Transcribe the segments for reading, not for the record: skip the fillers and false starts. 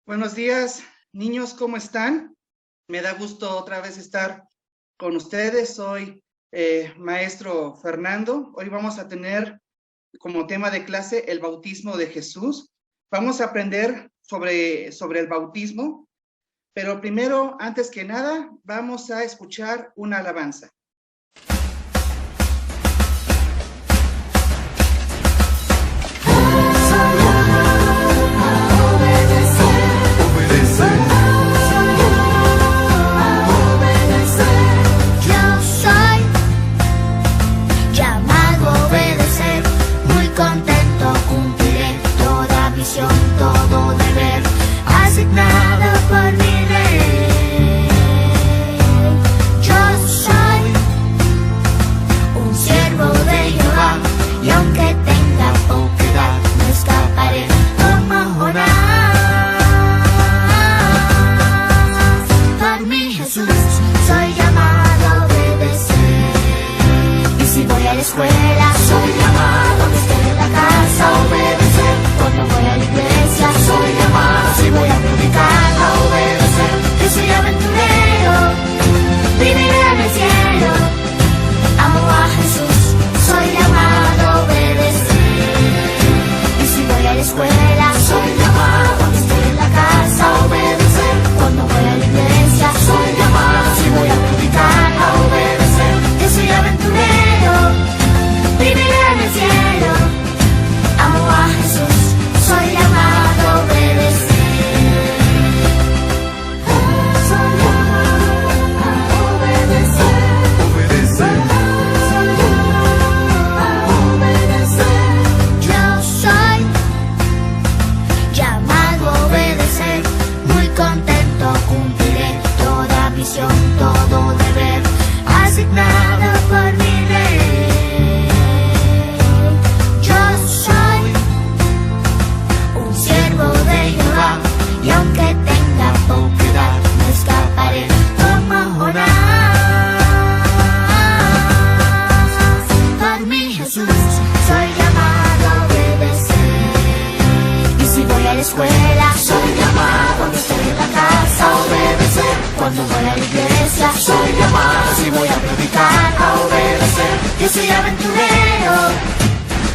Buenos días, niños, ¿cómo están? Me da gusto otra vez estar con ustedes. Soy maestro Fernando. Hoy vamos a tener como tema de clase el bautismo de Jesús. Vamos a aprender sobre el bautismo, pero primero, antes que nada, vamos a escuchar una alabanza. Todo deber asignado por mi rey. Yo soy un siervo de Jehová, y aunque tenga poca edad, no escaparé como Jonás. Por mi Jesús soy llamado a obedecer, y si voy a la escuela soy llamado a estar en la casa a obedecer. Cuando voy a la iglesia soy llamado, si voy a predicar a obedecer. Que soy aventurero, viviré en el cielo. Amo a Jesús, soy llamado a obedecer. Y si voy a la escuela soy llamado a estar en la casa a obedecer. Cuando voy a la iglesia soy llamado, si voy a predicar a obedecer. Que soy aventurero, viviré en el cielo. Amo a Jesús, soy llamado a obedecer. Soy llamado a obedecer. Soy llamado a obedecer. Yo soy llamado a obedecer. Muy contento cumpliré toda visión, todo deber asignado por mi rey. Yo soy un siervo de Jehová, y aunque tenga poca edad, no escaparé como Jonás. Por mi Jesús soy llamado a obedecer, y si voy a la escuela soy llamado a estar en la casa a obedecer. Cuando voy a la iglesia soy llamado, si voy a predicar a obedecer. Yo soy aventurero,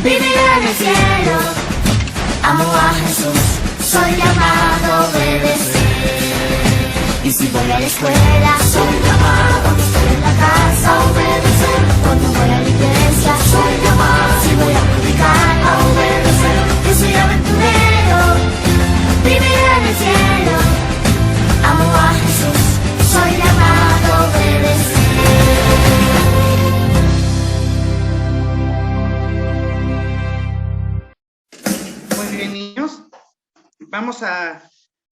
viviré en el cielo. Amo a Jesús, soy llamado a obedecer. Y si voy a la escuela soy llamado a estar en la casa a obedecer. Cuando voy a la iglesia soy llamado, si voy a predicar a obedecer. Yo soy aventurero, viviré en el cielo. Amo a Jesús, soy llamado a obedecer. Muy bien, niños. Vamos a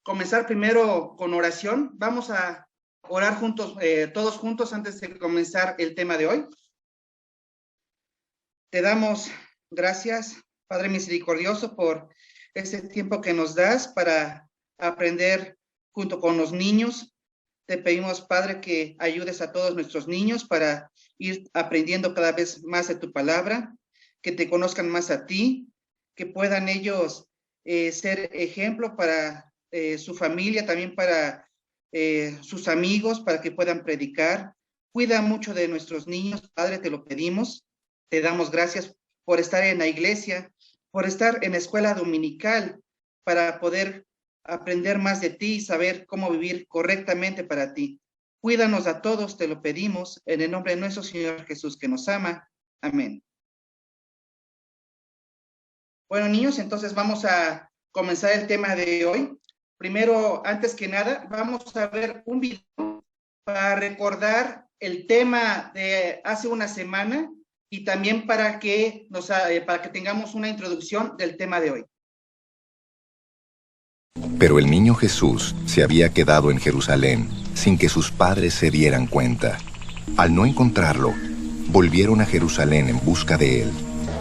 comenzar primero con oración. Vamos a orar juntos, todos juntos, antes de comenzar el tema de hoy. Te damos gracias, Padre misericordioso, por este tiempo que nos das para aprender junto con los niños. Te pedimos, Padre, que ayudes a todos nuestros niños para ir aprendiendo cada vez más de tu palabra, que te conozcan más a ti, que puedan ellos ser ejemplo para su familia, también para sus amigos, para que puedan predicar. Cuida mucho de nuestros niños, Padre, te lo pedimos. Te damos gracias por estar en la iglesia, por estar en la escuela dominical, para poder aprender más de ti y saber cómo vivir correctamente para ti. Cuídanos a todos, te lo pedimos, en el nombre de nuestro Señor Jesús, que nos ama. Amén. Bueno, niños, entonces vamos a comenzar el tema de hoy. Primero, antes que nada, vamos a ver un video para recordar el tema de hace una semana y también para que tengamos una introducción del tema de hoy. Pero el niño Jesús se había quedado en Jerusalén sin que sus padres se dieran cuenta. Al no encontrarlo, volvieron a Jerusalén en busca de él.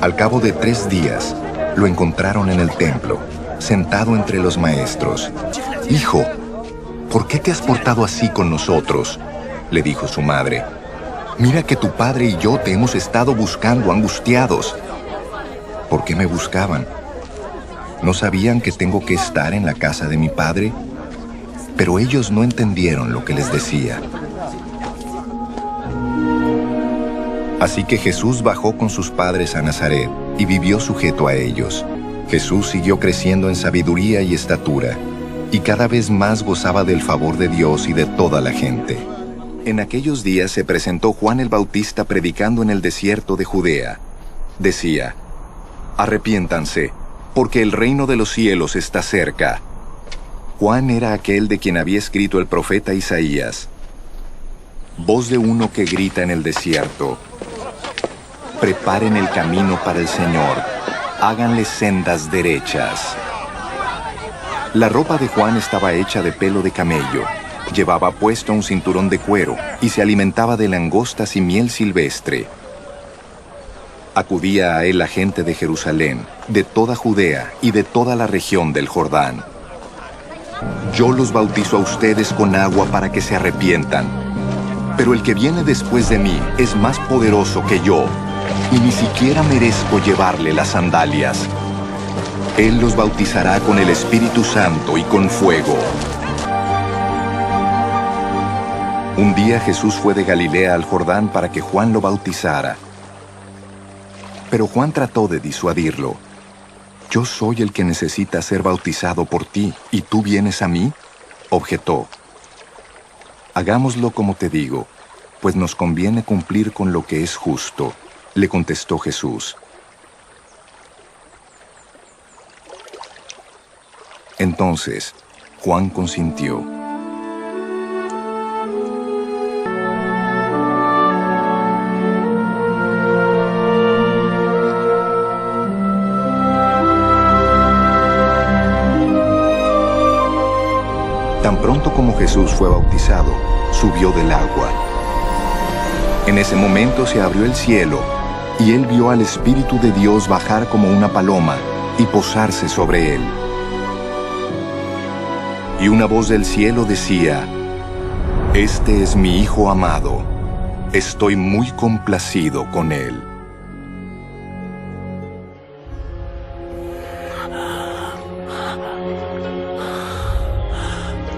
Al cabo de 3 días, lo encontraron en el templo, sentado entre los maestros. «Hijo, ¿por qué te has portado así con nosotros?», le dijo su madre. «Mira que tu padre y yo te hemos estado buscando angustiados». «¿Por qué me buscaban?», ¿No sabían que tengo que estar en la casa de mi padre? Pero ellos no entendieron lo que les decía. Así que Jesús bajó con sus padres a Nazaret y vivió sujeto a ellos. Jesús siguió creciendo en sabiduría y estatura, y cada vez más gozaba del favor de Dios y de toda la gente. En aquellos días se presentó Juan el Bautista predicando en el desierto de Judea. Decía: «Arrepiéntanse, porque el reino de los cielos está cerca». Juan era aquel de quien había escrito el profeta Isaías: «Voz de uno que grita en el desierto: preparen el camino para el Señor, háganle sendas derechas». La ropa de Juan estaba hecha de pelo de camello, llevaba puesto un cinturón de cuero y se alimentaba de langostas y miel silvestre. Acudía a él la gente de Jerusalén, de toda Judea y de toda la región del Jordán. «Yo los bautizo a ustedes con agua para que se arrepientan, pero el que viene después de mí es más poderoso que yo, y ni siquiera merezco llevarle las sandalias. Él los bautizará con el Espíritu Santo y con fuego». Un día Jesús fue de Galilea al Jordán para que Juan lo bautizara. Pero Juan trató de disuadirlo. «Yo soy el que necesita ser bautizado por ti, ¿y tú vienes a mí?», objetó. «Hagámoslo como te digo, pues nos conviene cumplir con lo que es justo», le contestó Jesús. Entonces, Juan consintió. Tan pronto como Jesús fue bautizado, subió del agua. En ese momento se abrió el cielo, y él vio al Espíritu de Dios bajar como una paloma y posarse sobre él. Y una voz del cielo decía: «Este es mi Hijo amado, estoy muy complacido con él».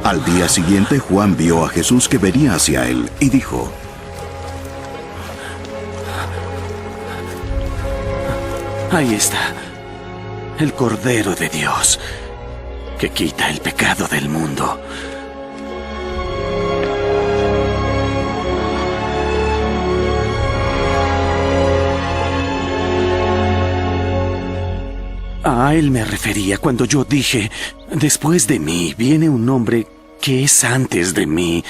Al día siguiente, Juan vio a Jesús que venía hacia él y dijo: «Ahí está, el Cordero de Dios, que quita el pecado del mundo». A él me refería cuando yo dije: «Después de mí viene un hombre que es antes de mí,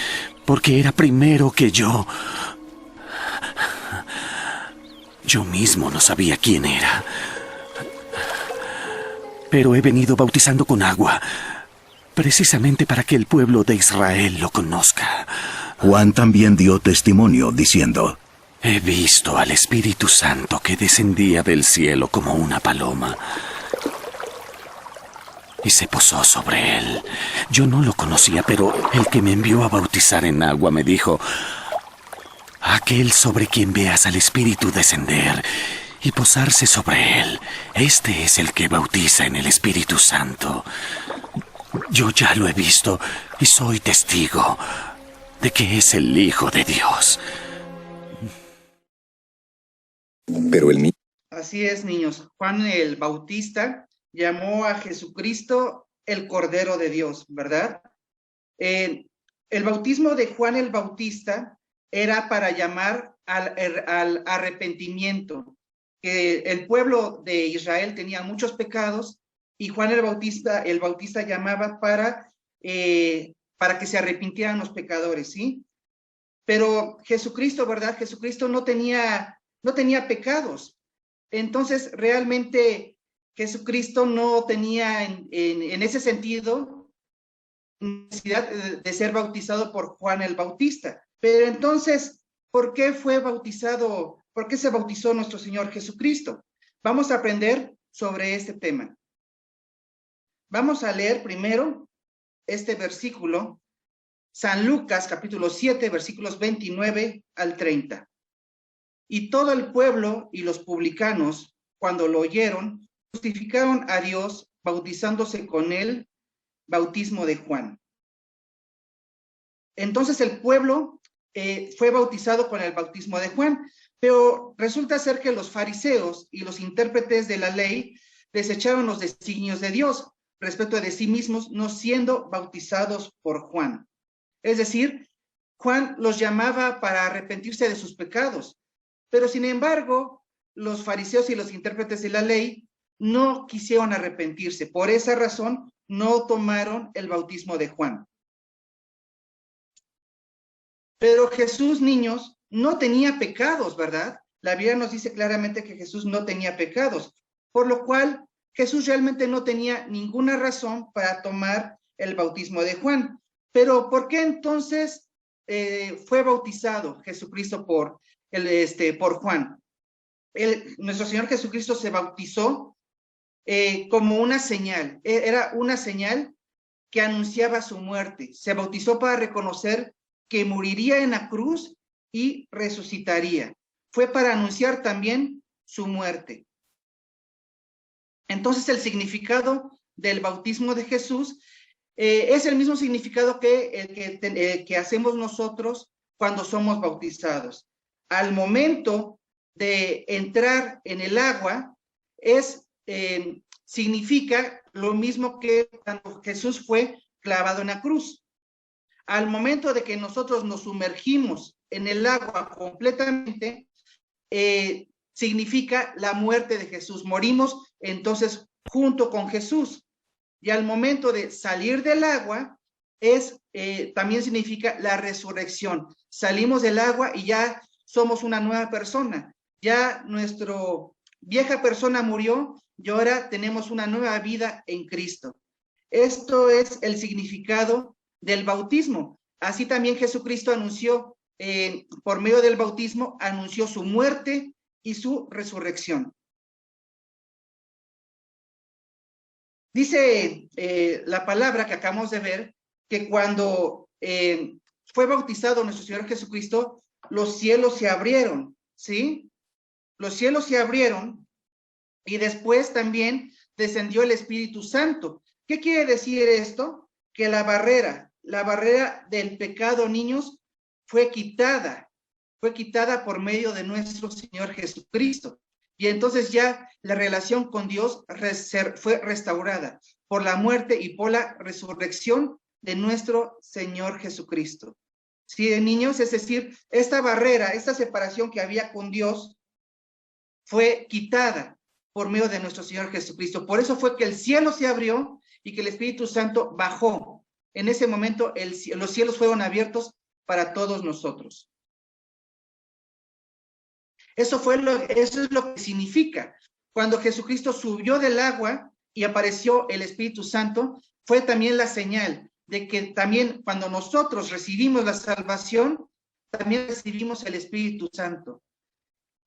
porque era primero que yo». Yo mismo no sabía quién era. Pero he venido bautizando con agua, precisamente para que el pueblo de Israel lo conozca. Juan también dio testimonio, diciendo: He visto al Espíritu Santo que descendía del cielo como una paloma y se posó sobre él. Yo no lo conocía, pero el que me envió a bautizar en agua me dijo: aquel sobre quien veas al Espíritu descender y posarse sobre él, este es el que bautiza en el Espíritu Santo. Yo ya lo he visto y soy testigo de que es el Hijo de Dios. Pero el niño... Así es, niños. Juan el Bautista llamó a Jesucristo el Cordero de Dios, ¿verdad? El bautismo de Juan el Bautista era para llamar al arrepentimiento, que el pueblo de Israel tenía muchos pecados y Juan el Bautista llamaba para que se arrepintieran los pecadores, ¿sí? Pero Jesucristo, ¿verdad? Jesucristo no tenía pecados. Entonces, realmente, Jesucristo no tenía en ese sentido necesidad de ser bautizado por Juan el Bautista. Pero entonces, ¿por qué fue bautizado? ¿Por qué se bautizó nuestro Señor Jesucristo? Vamos a aprender sobre este tema. Vamos a leer primero este versículo, San Lucas, capítulo 7, versículos 29 al 30. Y todo el pueblo y los publicanos, cuando lo oyeron, justificaron a Dios bautizándose con el bautismo de Juan. Entonces el pueblo fue bautizado con el bautismo de Juan, pero resulta ser que los fariseos y los intérpretes de la ley desecharon los designios de Dios respecto de sí mismos, no siendo bautizados por Juan. Es decir, Juan los llamaba para arrepentirse de sus pecados, pero sin embargo, los fariseos y los intérpretes de la ley no quisieron arrepentirse. Por esa razón, no tomaron el bautismo de Juan. Pero Jesús, niños, no tenía pecados, ¿verdad? La Biblia nos dice claramente que Jesús no tenía pecados, por lo cual Jesús realmente no tenía ninguna razón para tomar el bautismo de Juan. Pero ¿por qué entonces fue bautizado Jesucristo por Juan? Nuestro Señor Jesucristo se bautizó como una señal. Era una señal que anunciaba su muerte. Se bautizó para reconocer que moriría en la cruz y resucitaría. Fue para anunciar también su muerte. Entonces el significado del bautismo de Jesús es el mismo significado que hacemos nosotros cuando somos bautizados. Al momento de entrar en el agua, significa lo mismo que cuando Jesús fue clavado en la cruz. Al momento de que nosotros nos sumergimos en el agua completamente, significa la muerte de Jesús. Morimos entonces junto con Jesús. Y al momento de salir del agua, también significa la resurrección. Salimos del agua y ya somos una nueva persona. Ya nuestra vieja persona murió y ahora tenemos una nueva vida en Cristo. Esto es el significado del bautismo. Así también Jesucristo anunció, por medio del bautismo, anunció su muerte y su resurrección. Dice la palabra que acabamos de ver, que cuando fue bautizado nuestro Señor Jesucristo, los cielos se abrieron, ¿sí? Los cielos se abrieron y después también descendió el Espíritu Santo. ¿Qué quiere decir esto? Que la barrera del pecado, niños, fue quitada por medio de nuestro Señor Jesucristo. Y entonces ya la relación con Dios fue restaurada por la muerte y por la resurrección de nuestro Señor Jesucristo. Sí, niños, es decir, esta barrera, esta separación que había con Dios fue quitada por medio de nuestro Señor Jesucristo. Por eso fue que el cielo se abrió y que el Espíritu Santo bajó. En ese momento los cielos fueron abiertos para todos nosotros. Eso es lo que significa. Cuando Jesucristo subió del agua y apareció el Espíritu Santo, fue también la señal de que también cuando nosotros recibimos la salvación, también recibimos el Espíritu Santo.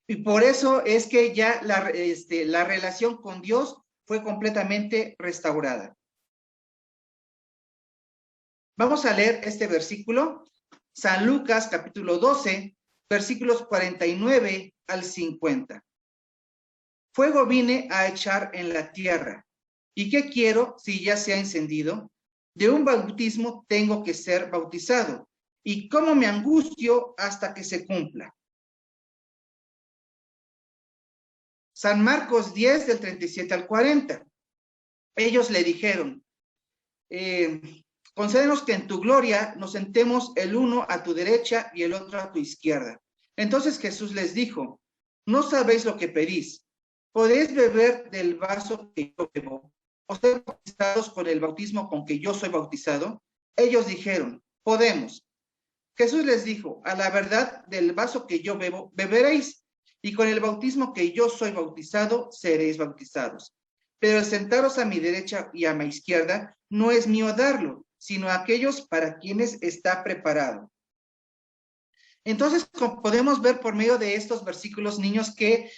Y por eso es que ya la relación con Dios fue completamente restaurada. Vamos a leer este versículo, San Lucas capítulo 12, versículos 49 al 50. Fuego vine a echar en la tierra. ¿Y qué quiero si ya se ha encendido? De un bautismo tengo que ser bautizado. ¿Y cómo me angustio hasta que se cumpla? San Marcos 10, del 37 al 40. Ellos le dijeron, concédenos que en tu gloria nos sentemos el uno a tu derecha y el otro a tu izquierda. Entonces Jesús les dijo, no sabéis lo que pedís. ¿Podéis beber del vaso que yo bebo, o ser bautizados con el bautismo con que yo soy bautizado? Ellos dijeron, podemos. Jesús les dijo, a la verdad del vaso que yo bebo, beberéis, y con el bautismo que yo soy bautizado, seréis bautizados. Pero el sentaros a mi derecha y a mi izquierda no es mío darlo, sino a aquellos para quienes está preparado. Entonces, podemos ver por medio de estos versículos, niños, que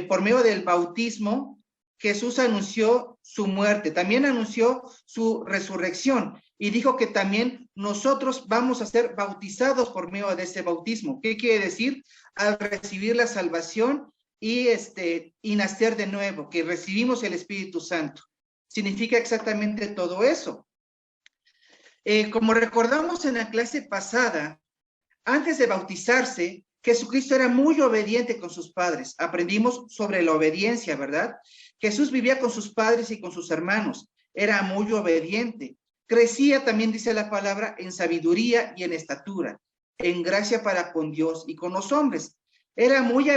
por medio del bautismo, Jesús anunció su muerte, también anunció su resurrección, y dijo que también nosotros vamos a ser bautizados por medio de ese bautismo. ¿Qué quiere decir? Al recibir la salvación y nacer de nuevo, que recibimos el Espíritu Santo. significa exactamente todo eso. Como recordamos en la clase pasada, antes de bautizarse, Jesucristo era muy obediente con sus padres. Aprendimos sobre la obediencia, ¿verdad? Jesús vivía con sus padres y con sus hermanos. Era muy obediente. Crecía, también dice la palabra, en sabiduría y en estatura, en gracia para con Dios y con los hombres. Era muy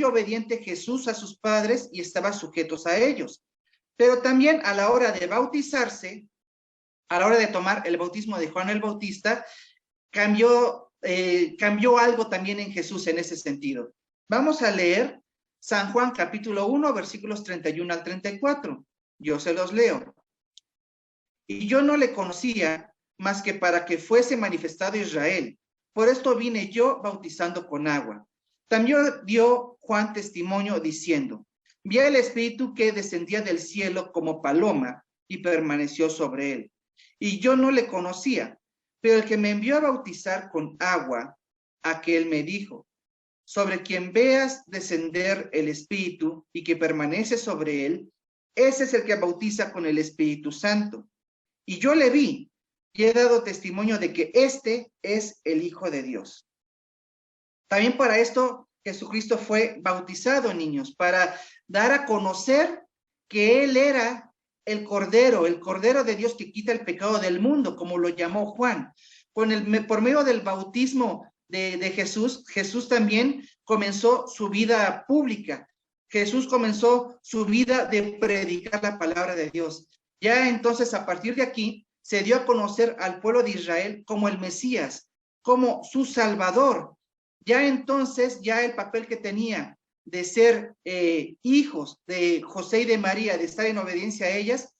obediente Jesús a sus padres y estaba sujetos a ellos. Pero también a la hora de bautizarse, a la hora de tomar el bautismo de Juan el Bautista, cambió algo también en Jesús en ese sentido. Vamos a leer San Juan capítulo 1, versículos 31 al 34. Yo se los leo. Y yo no le conocía más que para que fuese manifestado Israel. Por esto vine yo bautizando con agua. También dio Juan testimonio diciendo, vi el Espíritu que descendía del cielo como paloma y permaneció sobre él. Y yo no le conocía, pero el que me envió a bautizar con agua, aquel me dijo, sobre quien veas descender el Espíritu y que permanece sobre él, ese es el que bautiza con el Espíritu Santo. Y yo le vi y he dado testimonio de que este es el Hijo de Dios. También para esto Jesucristo fue bautizado, niños, para dar a conocer que Él era el Cordero de Dios que quita el pecado del mundo, como lo llamó Juan. Por medio del bautismo de Jesús, Jesús también comenzó su vida pública. Jesús comenzó su vida de predicar la palabra de Dios. Ya entonces, a partir de aquí, se dio a conocer al pueblo de Israel como el Mesías, como su Salvador. Ya entonces, ya el papel que tenía de ser hijos de José y de María, de estar en obediencia a ellas,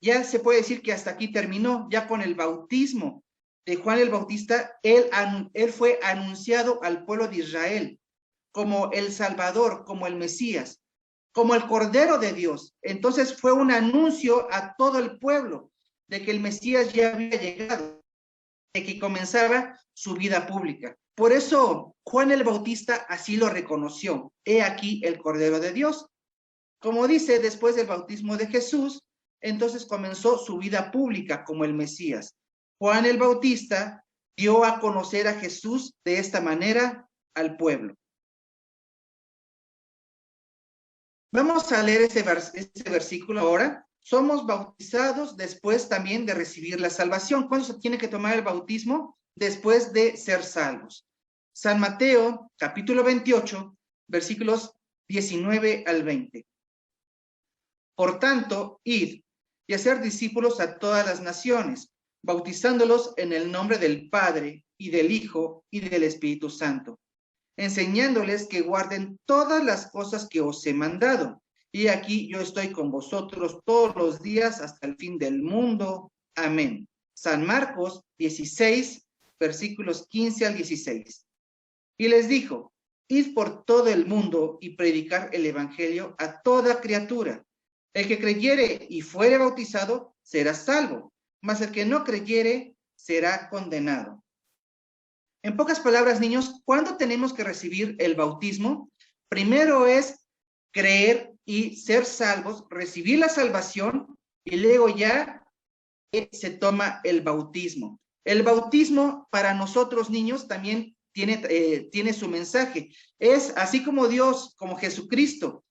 ya se puede decir que hasta aquí terminó. Ya con el bautismo de Juan el Bautista, él fue anunciado al pueblo de Israel como el Salvador, como el Mesías, como el Cordero de Dios. Entonces fue un anuncio a todo el pueblo de que el Mesías ya había llegado, de que comenzaba su vida pública. Por eso Juan el Bautista así lo reconoció. He aquí el Cordero de Dios. Como dice, después del bautismo de Jesús, entonces comenzó su vida pública como el Mesías. Juan el Bautista dio a conocer a Jesús de esta manera al pueblo. Vamos a leer este versículo ahora. Somos bautizados después también de recibir la salvación. ¿Cuándo se tiene que tomar el bautismo? Después de ser salvos. San Mateo, capítulo 28, versículos 19 al 20. Por tanto, id y hacer discípulos a todas las naciones, bautizándolos en el nombre del Padre, y del Hijo, y del Espíritu Santo, enseñándoles que guarden todas las cosas que os he mandado. Y aquí yo estoy con vosotros todos los días hasta el fin del mundo. Amén. San Marcos 16, versículos 15 al 16. Y les dijo, id por todo el mundo y predicar el evangelio a toda criatura. El que creyere y fuere bautizado será salvo, mas el que no creyere será condenado. En pocas palabras, niños, ¿cuándo tenemos que recibir el bautismo? Primero es creer y ser salvos, recibir la salvación, y luego ya se toma el bautismo. El bautismo para nosotros, niños, también tiene su mensaje. Es así como Dios, como Jesucristo,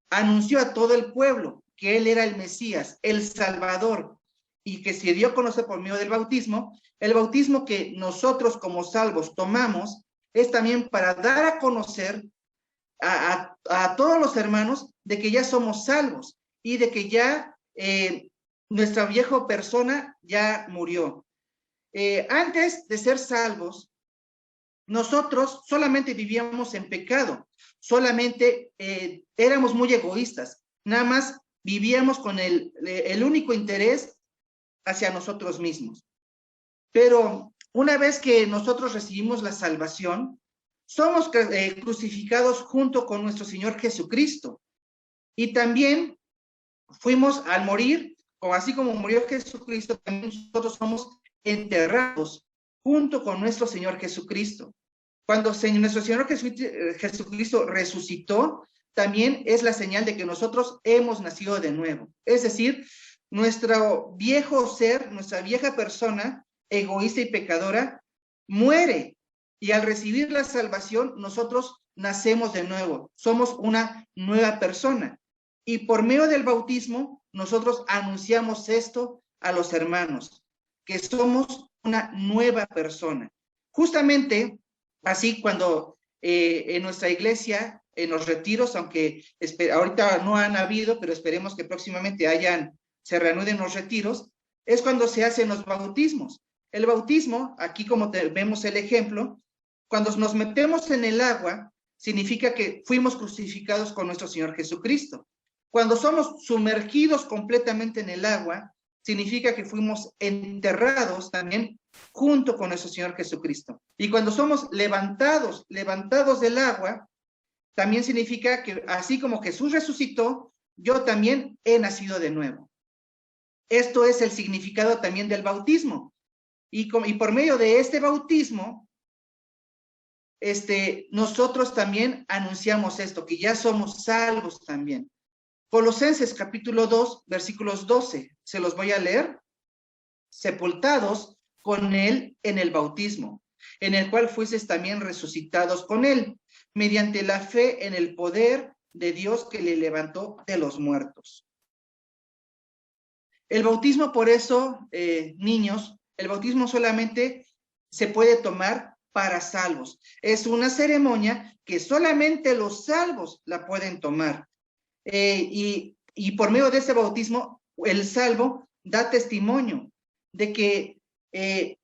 anunció a todo el pueblo que Él era el Mesías, el Salvador, y que se dio a conocer por medio del bautismo. El bautismo que nosotros como salvos tomamos es también para dar a conocer a todos los hermanos de que ya somos salvos y de que ya nuestra vieja persona ya murió. Antes de ser salvos, nosotros solamente vivíamos en pecado, solamente éramos muy egoístas, nada más vivíamos con el único interés hacia nosotros mismos. Pero una vez que nosotros recibimos la salvación, somos crucificados junto con nuestro Señor Jesucristo. Y también fuimos al morir, así como murió Jesucristo, también nosotros somos enterrados junto con nuestro Señor Jesucristo. Cuando nuestro Señor Jesucristo resucitó, también es la señal de que nosotros hemos nacido de nuevo. Es decir, nuestro viejo ser, nuestra vieja persona, egoísta y pecadora, muere. Y al recibir la salvación, nosotros nacemos de nuevo. Somos una nueva persona. Y por medio del bautismo, nosotros anunciamos esto a los hermanos, que somos una nueva persona. Justamente así cuando en nuestra iglesia, en los retiros, aunque ahorita no han habido, pero esperemos que próximamente se reanuden los retiros, es cuando se hacen los bautismos. El bautismo, aquí como vemos el ejemplo, cuando nos metemos en el agua, significa que fuimos crucificados con nuestro Señor Jesucristo. Cuando somos sumergidos completamente en el agua, significa que fuimos enterrados también junto con nuestro Señor Jesucristo. Y cuando somos levantados del agua, también significa que así como Jesús resucitó, yo también he nacido de nuevo. Esto es el significado también del bautismo. Y por medio de este bautismo, nosotros también anunciamos esto, que ya somos salvos también. Colosenses capítulo 2, versículos 12, se los voy a leer. Sepultados con él en el bautismo, en el cual fuisteis también resucitados con él, mediante la fe en el poder de Dios que le levantó de los muertos. El bautismo, por eso, niños, el bautismo solamente se puede tomar para salvos. Es una ceremonia que solamente los salvos la pueden tomar. Y por medio de ese bautismo, el salvo da testimonio de que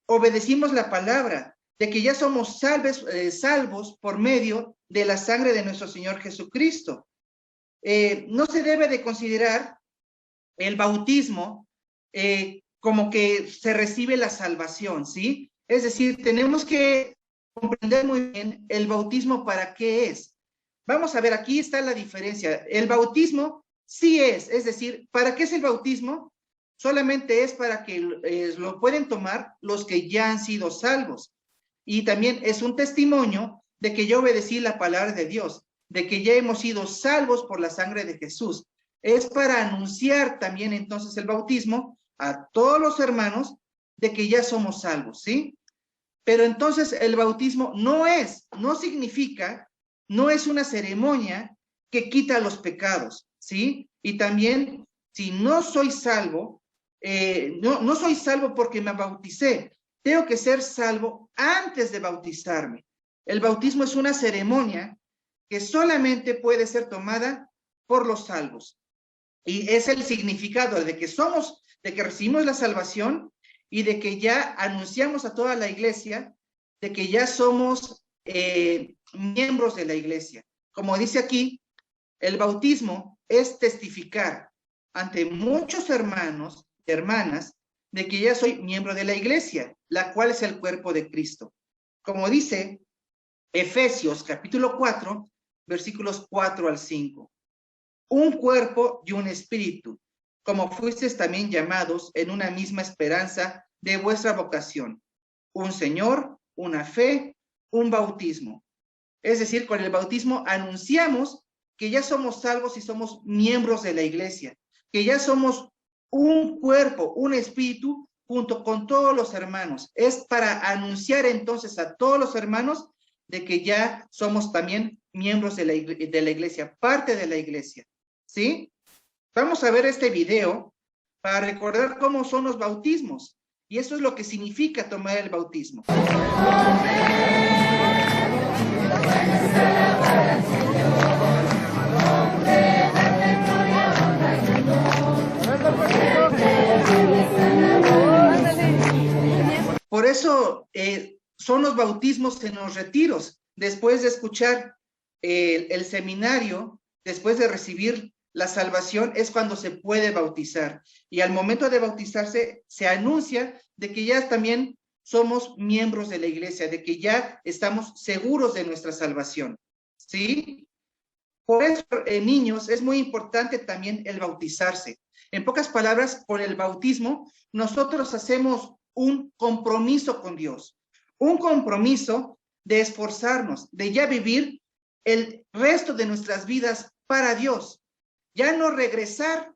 obedecimos la palabra, de que ya somos salvos por medio de la sangre de nuestro Señor Jesucristo. No se debe de considerar el bautismo como que se recibe la salvación, ¿sí? Es decir, tenemos que comprender muy bien el bautismo para qué es. Vamos a ver, aquí está la diferencia. El bautismo sí es decir, ¿para qué es el bautismo? Solamente es para que lo pueden tomar los que ya han sido salvos. Y también es un testimonio de que yo obedecí la palabra de Dios, de que ya hemos sido salvos por la sangre de Jesús. Es para anunciar también entonces el bautismo a todos los hermanos de que ya somos salvos, ¿sí? Pero entonces el bautismo no significa, no es una ceremonia que quita los pecados, ¿sí? Y también, si no soy salvo, no soy salvo porque me bauticé, tengo que ser salvo antes de bautizarme. El bautismo es una ceremonia que solamente puede ser tomada por los salvos. Y es el significado de que recibimos la salvación y de que ya anunciamos a toda la iglesia de que ya somos miembros de la iglesia. Como dice aquí, el bautismo es testificar ante muchos hermanos y hermanas de que ya soy miembro de la iglesia, la cual es el cuerpo de Cristo. Como dice Efesios capítulo 4, versículos 4 al 5. Un cuerpo y un espíritu, como fuisteis también llamados en una misma esperanza de vuestra vocación. Un Señor, una fe, un bautismo. Es decir, con el bautismo anunciamos que ya somos salvos y somos miembros de la iglesia, que ya somos un cuerpo, un espíritu, junto con todos los hermanos. Es para anunciar entonces a todos los hermanos de que ya somos también miembros de la iglesia, parte de la iglesia, ¿sí? Vamos a ver este video para recordar cómo son los bautismos. Y eso es lo que significa tomar el bautismo. Por eso son los bautismos en los retiros. Después de escuchar el seminario, después de recibir la salvación, es cuando se puede bautizar. Y al momento de bautizarse, se anuncia de que ya también somos miembros de la iglesia, de que ya estamos seguros de nuestra salvación, ¿sí? Por eso, niños, es muy importante también el bautizarse. En pocas palabras, con el bautismo, nosotros hacemos un compromiso con Dios, un compromiso de esforzarnos, de ya vivir el resto de nuestras vidas para Dios, ya no regresar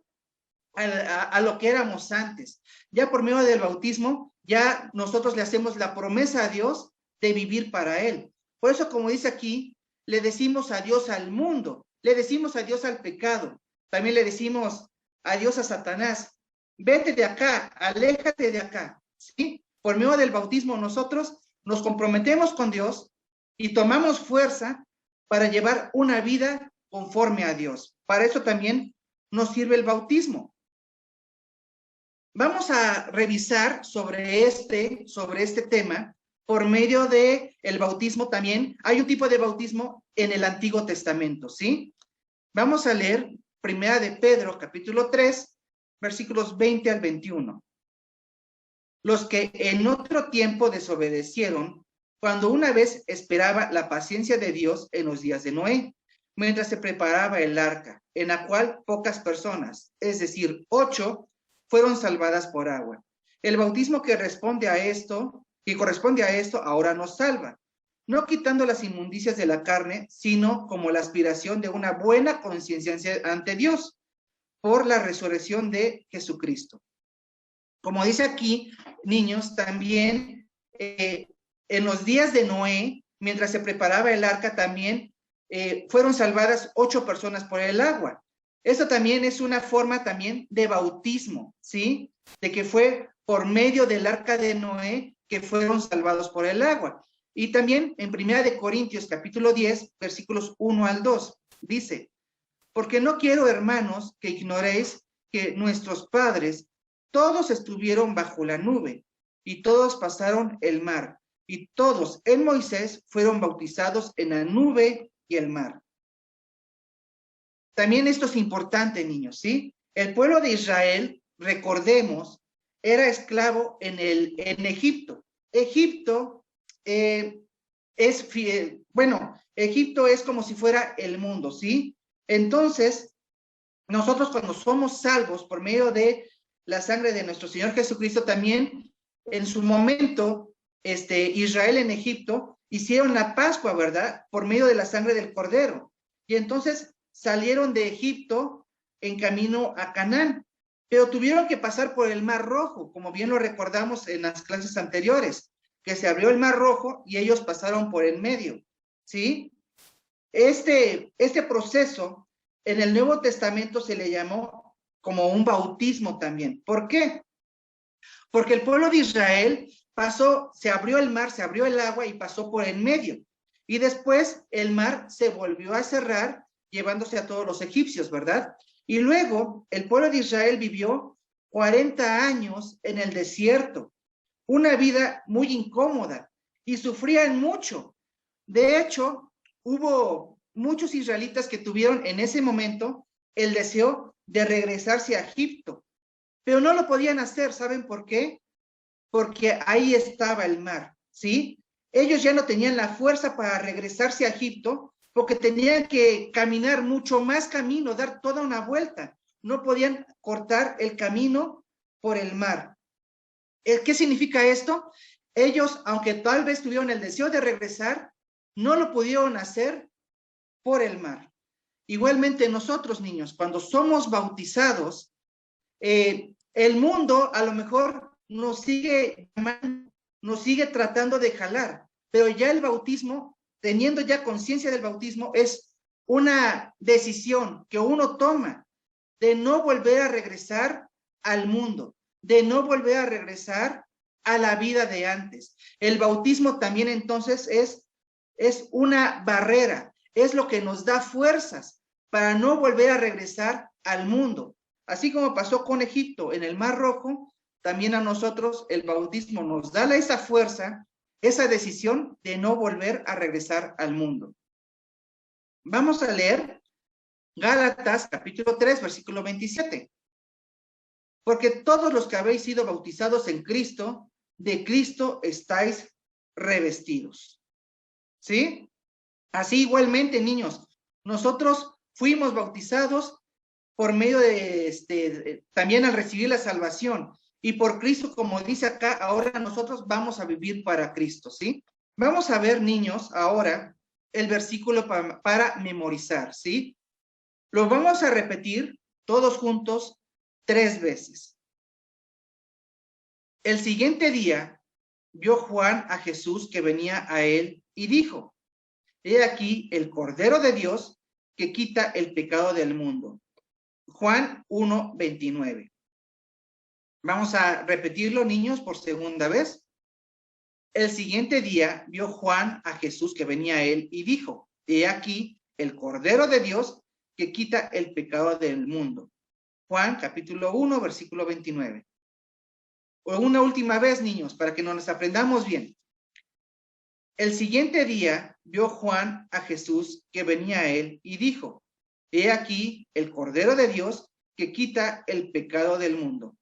a lo que éramos antes. Ya por medio del bautismo, ya nosotros le hacemos la promesa a Dios de vivir para Él. Por eso, como dice aquí, le decimos adiós al mundo, le decimos adiós al pecado, también le decimos adiós a Satanás. Vete de acá, aléjate de acá, ¿sí? Por medio del bautismo nosotros nos comprometemos con Dios y tomamos fuerza para llevar una vida conforme a Dios. Para eso también nos sirve el bautismo. Vamos a revisar sobre este tema por medio de el bautismo también. Hay un tipo de bautismo en el Antiguo Testamento, ¿sí? Vamos a leer Primera de Pedro, capítulo 3, versículos 20 al 21. Los que en otro tiempo desobedecieron, cuando una vez esperaba la paciencia de Dios en los días de Noé, mientras se preparaba el arca, en la cual pocas personas, es decir, 8, fueron salvadas por agua. El bautismo que corresponde a esto, ahora nos salva, no quitando las inmundicias de la carne, sino como la aspiración de una buena conciencia ante Dios, por la resurrección de Jesucristo. Como dice aquí, niños, también en los días de Noé, mientras se preparaba el arca, también fueron salvadas 8 personas por el agua. Esto también es una forma también de bautismo, ¿sí? De que fue por medio del arca de Noé que fueron salvados por el agua. Y también en Primera de Corintios, capítulo 10, versículos 1 al 2, dice, porque no quiero, hermanos, que ignoréis que nuestros padres todos estuvieron bajo la nube, y todos pasaron el mar, y todos en Moisés fueron bautizados en la nube y el mar. También esto es importante, niños, ¿sí? El pueblo de Israel, recordemos, era esclavo en Egipto. Egipto Egipto es como si fuera el mundo, ¿sí? Entonces, nosotros cuando somos salvos por medio de la sangre de nuestro Señor Jesucristo, también en su momento, Israel en Egipto hicieron la Pascua, ¿verdad? Por medio de la sangre del Cordero. Y entonces salieron de Egipto en camino a Canaán, pero tuvieron que pasar por el Mar Rojo, como bien lo recordamos en las clases anteriores, que se abrió el Mar Rojo y ellos pasaron por el medio, ¿sí? Este proceso en el Nuevo Testamento se le llamó como un bautismo también. ¿Por qué? Porque el pueblo de Israel se abrió el mar, se abrió el agua y pasó por el medio. Y después el mar se volvió a cerrar, llevándose a todos los egipcios, ¿verdad? Y luego el pueblo de Israel vivió 40 años en el desierto, una vida muy incómoda y sufrían mucho. De hecho, hubo muchos israelitas que tuvieron en ese momento el deseo de regresarse a Egipto, pero no lo podían hacer. ¿Saben por qué? Porque ahí estaba el mar, ¿sí? Ellos ya no tenían la fuerza para regresarse a Egipto porque tenían que caminar mucho más camino, dar toda una vuelta. No podían cortar el camino por el mar. ¿Qué significa esto? Ellos, aunque tal vez tuvieron el deseo de regresar, no lo pudieron hacer por el mar. Igualmente nosotros, niños, cuando somos bautizados, el mundo a lo mejor nos sigue tratando de jalar, pero ya el bautismo, teniendo ya conciencia del bautismo, es una decisión que uno toma de no volver a regresar al mundo, de no volver a regresar a la vida de antes. El bautismo también entonces es una barrera, es lo que nos da fuerzas para no volver a regresar al mundo. Así como pasó con Egipto en el Mar Rojo, también a nosotros el bautismo nos da esa fuerza, esa decisión de no volver a regresar al mundo. Vamos a leer Gálatas capítulo 3, versículo 27. Porque todos los que habéis sido bautizados en Cristo, de Cristo estáis revestidos. ¿Sí? Así igualmente, niños, nosotros fuimos bautizados por medio de, también al recibir la salvación. Y por Cristo, como dice acá, ahora nosotros vamos a vivir para Cristo, ¿sí? Vamos a ver, niños, ahora el versículo para memorizar, ¿sí? Lo vamos a repetir todos juntos 3 veces. El siguiente día vio Juan a Jesús que venía a él y dijo: He aquí el Cordero de Dios que quita el pecado del mundo. Juan 1:29. Vamos a repetirlo, niños, por segunda vez. El siguiente día vio Juan a Jesús que venía a él y dijo: He aquí el Cordero de Dios que quita el pecado del mundo. Juan capítulo 1, versículo 29. O una última vez, niños, para que nos aprendamos bien. El siguiente día vio Juan a Jesús que venía a él y dijo: He aquí el Cordero de Dios que quita el pecado del mundo.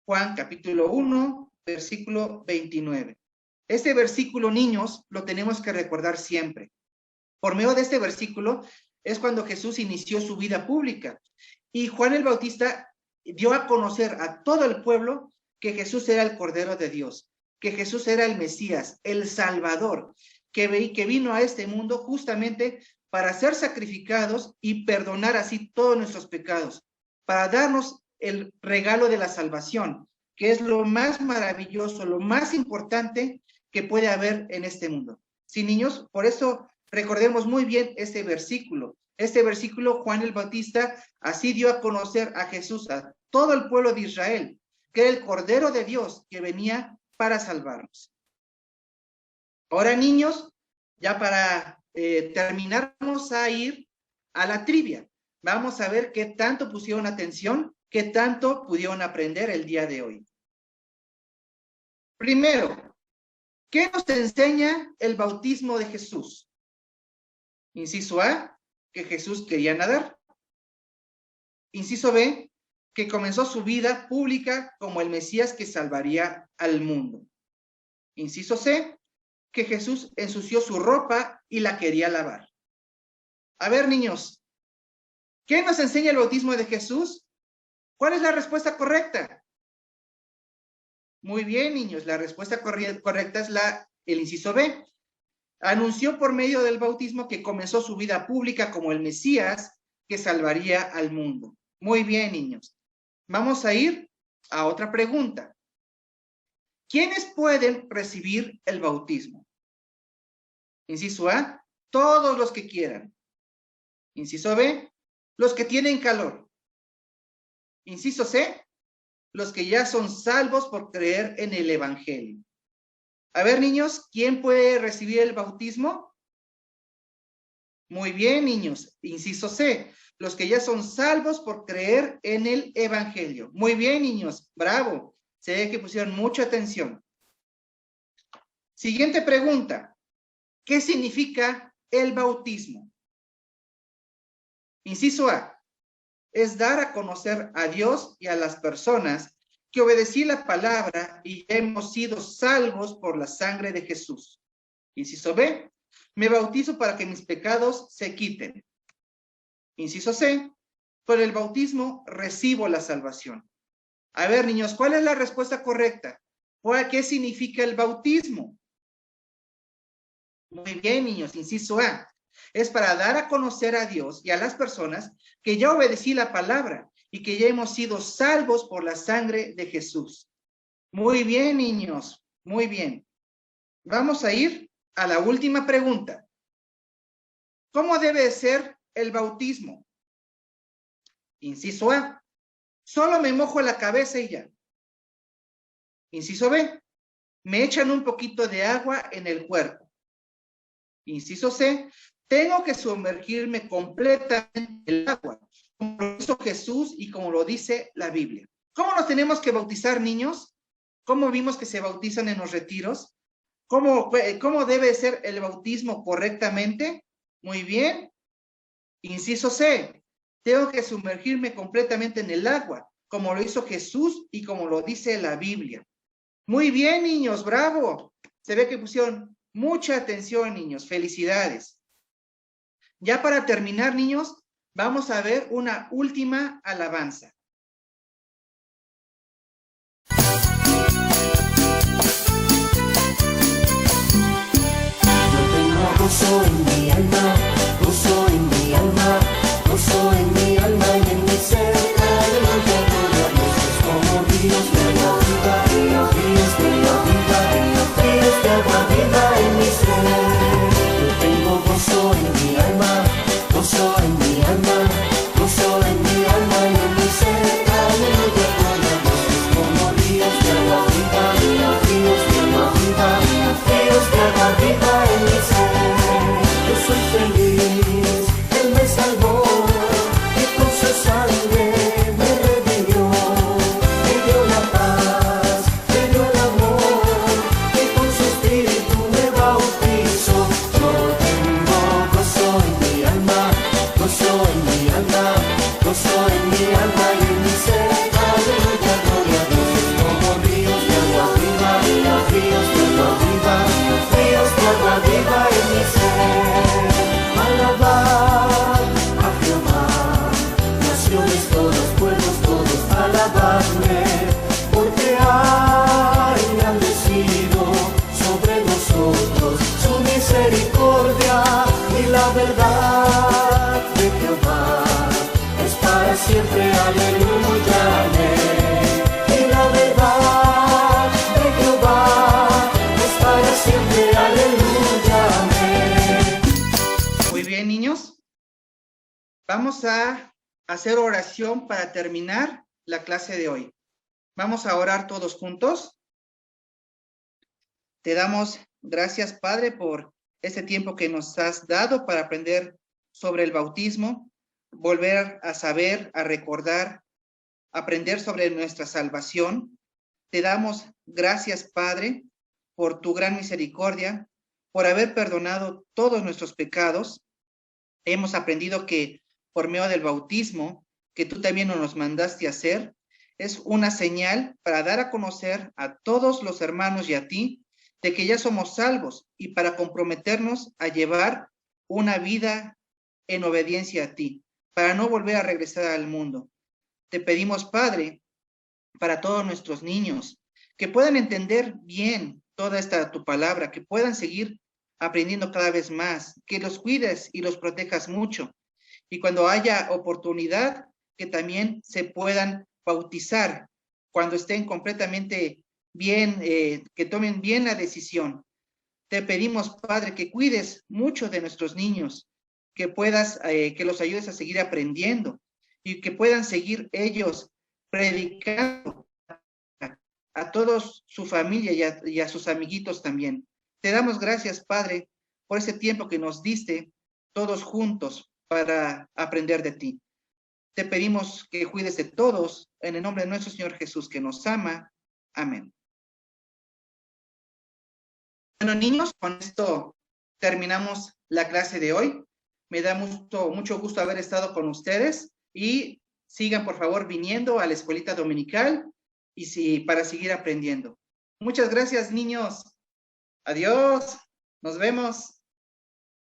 Juan capítulo 1, versículo 29. Este versículo, niños, lo tenemos que recordar siempre. Por medio de este versículo es cuando Jesús inició su vida pública. Y Juan el Bautista dio a conocer a todo el pueblo que Jesús era el Cordero de Dios, que Jesús era el Mesías, el Salvador, que vino a este mundo justamente para ser sacrificados y perdonar así todos nuestros pecados, para darnos el regalo de la salvación, que es lo más maravilloso, lo más importante que puede haber en este mundo. Sí, niños, por eso recordemos muy bien este versículo. Este versículo, Juan el Bautista así dio a conocer a Jesús, a todo el pueblo de Israel, que era el Cordero de Dios que venía para salvarnos. Ahora, niños, ya para terminar, vamos a ir a la trivia. Vamos a ver qué tanto pusieron atención, qué tanto pudieron aprender el día de hoy. Primero, ¿qué nos enseña el bautismo de Jesús? Inciso A, que Jesús quería nadar. Inciso B, que comenzó su vida pública como el Mesías que salvaría al mundo. Inciso C, que Jesús ensució su ropa y la quería lavar. A ver, niños, ¿qué nos enseña el bautismo de Jesús? ¿Cuál es la respuesta correcta? Muy bien, niños, la respuesta correcta es el inciso B. Anunció por medio del bautismo que comenzó su vida pública como el Mesías que salvaría al mundo. Muy bien, niños. Vamos a ir a otra pregunta. ¿Quiénes pueden recibir el bautismo? Inciso A, todos los que quieran. Inciso B, los que tienen calor. Inciso C, los que ya son salvos por creer en el Evangelio. A ver, niños, ¿quién puede recibir el bautismo? Muy bien, niños. Inciso C, los que ya son salvos por creer en el Evangelio. Muy bien, niños. Bravo. Se ve que pusieron mucha atención. Siguiente pregunta. ¿Qué significa el bautismo? Inciso A, es dar a conocer a Dios y a las personas que obedecí la palabra y hemos sido salvos por la sangre de Jesús. Inciso B, me bautizo para que mis pecados se quiten. Inciso C, por el bautismo recibo la salvación. A ver, niños, ¿cuál es la respuesta correcta? ¿Qué significa el bautismo? Muy bien, niños, inciso A. Es para dar a conocer a Dios y a las personas que ya obedecí la palabra y que ya hemos sido salvos por la sangre de Jesús. Muy bien, niños, muy bien. Vamos a ir a la última pregunta. ¿Cómo debe ser el bautismo? Inciso A, solo me mojo la cabeza y ya. Inciso B, me echan un poquito de agua en el cuerpo. Inciso C, tengo que sumergirme completamente en el agua, como lo hizo Jesús y como lo dice la Biblia. ¿Cómo nos tenemos que bautizar, niños? ¿Cómo vimos que se bautizan en los retiros? ¿Cómo debe ser el bautismo correctamente? Muy bien. Inciso C, tengo que sumergirme completamente en el agua, como lo hizo Jesús y como lo dice la Biblia. Muy bien, niños, bravo. Se ve que pusieron mucha atención, niños. Felicidades. Ya para terminar, niños, vamos a ver una última alabanza. Yo tengo gozo en mi alma, gozo en mi alma, gozo en mi alma y en mi ser. Aleluya, gloria a Dios. Vamos a hacer oración para terminar la clase de hoy. Vamos a orar todos juntos. Te damos gracias, Padre, por este tiempo que nos has dado para aprender sobre el bautismo, volver a saber, a recordar, aprender sobre nuestra salvación. Te damos gracias, Padre, por tu gran misericordia, por haber perdonado todos nuestros pecados. Hemos aprendido que por medio del bautismo, que tú también nos mandaste a hacer, es una señal para dar a conocer a todos los hermanos y a ti de que ya somos salvos y para comprometernos a llevar una vida en obediencia a ti, para no volver a regresar al mundo. Te pedimos, Padre, para todos nuestros niños, que puedan entender bien toda esta tu palabra, que puedan seguir aprendiendo cada vez más, que los cuides y los protejas mucho. Y cuando haya oportunidad, que también se puedan bautizar cuando estén completamente bien, que tomen bien la decisión. Te pedimos, Padre, que cuides mucho de nuestros niños, que puedas, que los ayudes a seguir aprendiendo y que puedan seguir ellos predicando a todos su familia y a sus amiguitos también. Te damos gracias, Padre, por ese tiempo que nos diste todos juntos para aprender de ti. Te pedimos que cuides de todos en el nombre de nuestro Señor Jesús, que nos ama. Amén. Bueno, niños, con esto terminamos la clase de hoy. Me da mucho gusto haber estado con ustedes y sigan, por favor, viniendo a la escuelita dominical para seguir aprendiendo. Muchas gracias, niños. Adiós. Nos vemos.